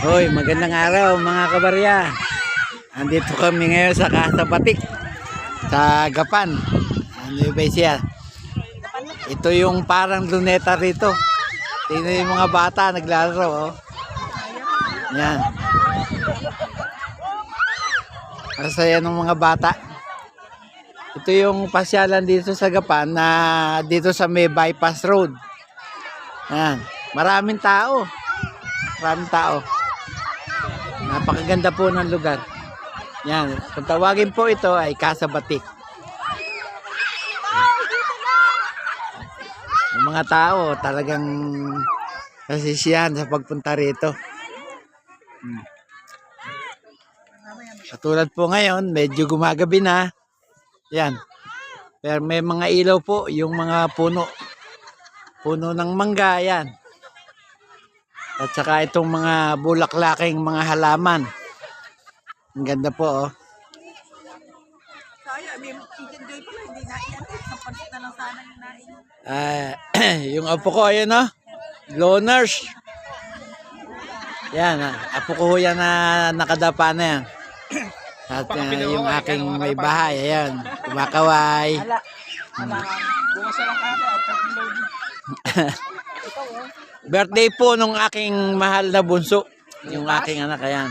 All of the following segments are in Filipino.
Hoy, magandang araw mga kabarya. Andito kami ngayon sa Casa Batik sa Gapan. Ano ba siya? Ito yung parang luneta rito. Tingnan yung mga bata naglalaro, oh. Yan. Masaya ng mga bata. Ito yung pasyalan dito sa Gapan na dito sa may bypass road. Yan. Maraming tao. Maraming tao. Napakaganda po ng lugar. Yan. Kung tawagin po ito ay Casa Batik. Yung mga tao talagang nasisiyahan sa pagpunta rito. Katulad po ngayon, medyo gumagabi na. Yan. Pero may mga ilaw po, yung mga puno. Puno ng mangga, yan. At saka itong mga bulaklaking mga halaman. Ang ganda po, oh. Yung apo ko, ayun, oh. Loners. Yan, apo ko yan na nakadapa na yan. At yung aking may bahay, ayan. Kumakaway. Birthday po nung aking mahal na bunso. Yung aking anak, ayan.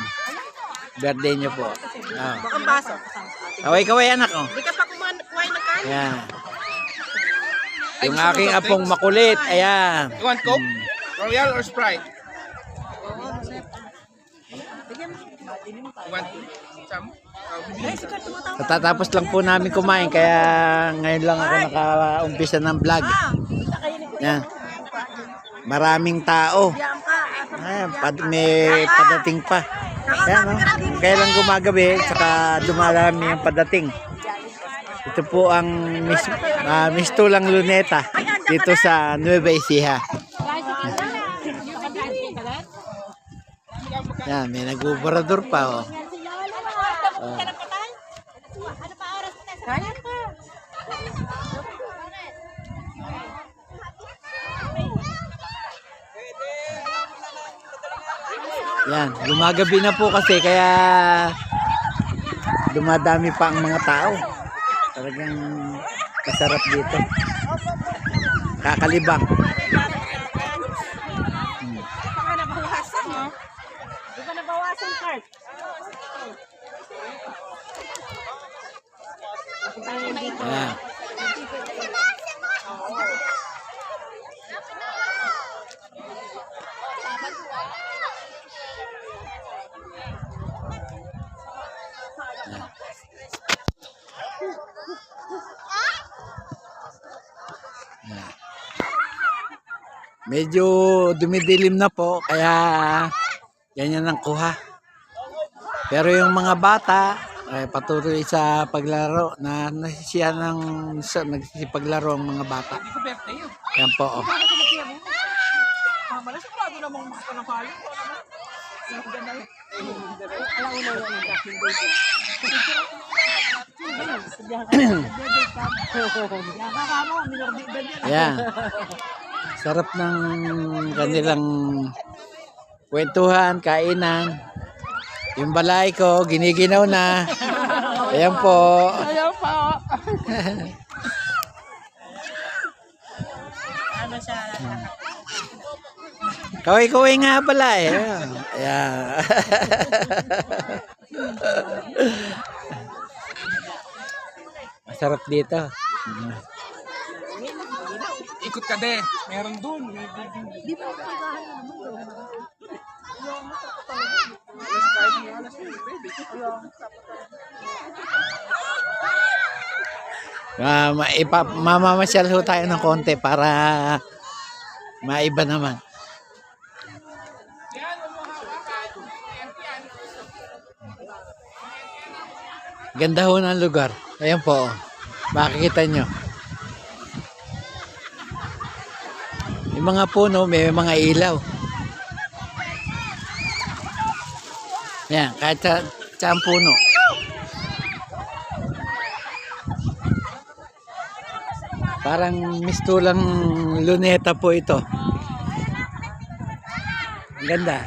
Birthday niyo po. Oh. Kaway-kaway anak, oh. Ayan. Yung aking apong makulit, ayan. You want Coke? Royal or Sprite? You want some? Katatapos lang po namin kumain, kaya ngayon lang ako naka-umpisa ng vlog. Yan. Maraming tao. Ayan, may padating pa. Ayan, no? Kaya lang gumagabi, saka dumarami yung padating. Ito po ang Mistulang Luneta dito sa Nueva Ecija. Yan, may nag-uberador pa, oh. Oh. Yan, gumagabi na po kasi kaya dumadami pa ang mga tao. Talagang masarap dito. Kakalibang. Di ba nabawasan cart? Yan. Medyo dumidilim na po kaya ganyan ang kuha. Pero yung mga bata ay patuloy sa paglaro na nasisiyahan ng nagsipaglaro ang mga bata. Yan po, oh. Yan. Sarap ng kanilang kwentuhan, kainan. Yung balay ko, giniginaw na. Ayan po. Ayaw pa. Ano siya? Kaway-kaway nga pala eh. Ayan. Masarap dito. Ikot ka de. Meron dun. Di ba kagahan naman doon? Mamamasyal ho tayo ng konti para maiba naman. Ganda ho ng lugar. Ayan po. Makikita nyo. Yung mga puno, may mga ilaw. Ayan, kahit sa ang puno. Parang Mistulang Luneta po ito. Ang ganda.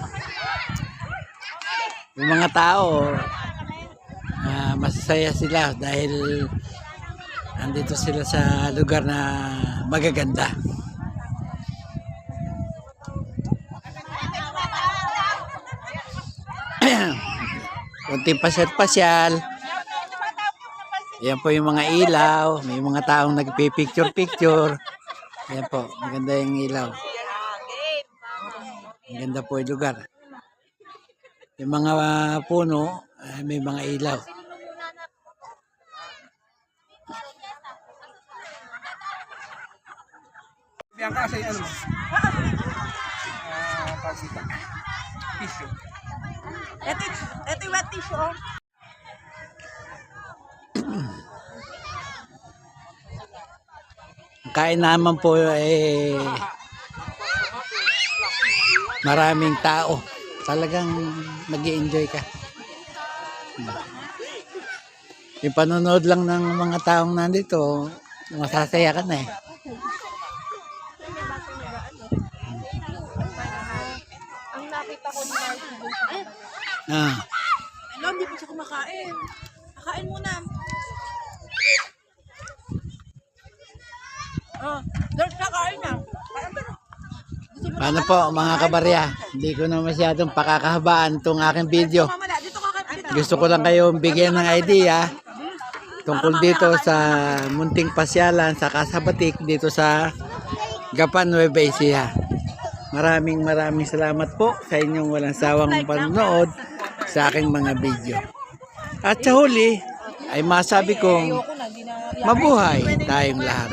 yung mga tao, masasaya sila dahil andito sila sa lugar na magaganda. Kunting pasyal-pasyal. Yan po yung mga ilaw. May mga taong nagpipicture-picture. Yan po, maganda yung ilaw. Maganda po yung lugar. Yung mga puno, may mga ilaw. Bianca, sa ano mo? Pagkita. Tissue. Ito yung wet tissue, oh. Kain naman po maraming tao. Talagang mag-i-enjoy ka. Yung panonood lang ng mga taong nandito, masasaya ka na eh. Ang nakita ko ni Marcy doon sa Ah, hindi pa siya kumakain. Kakain muna. Dirt na kain na. paano po mga kabarya? Hindi ko na masyadong pakakahabaan itong aking video. Mamala, dito kakain. Dito. Gusto ko lang kayong bigyan ng idea tungkol dito sa munting pasyalan sa Kasabatik dito sa Gapan, Nueva Ecija. Maraming salamat po sa inyong walang sawang panonood sa aking mga video. At sa huli ay masabi kong mabuhay tayong lahat.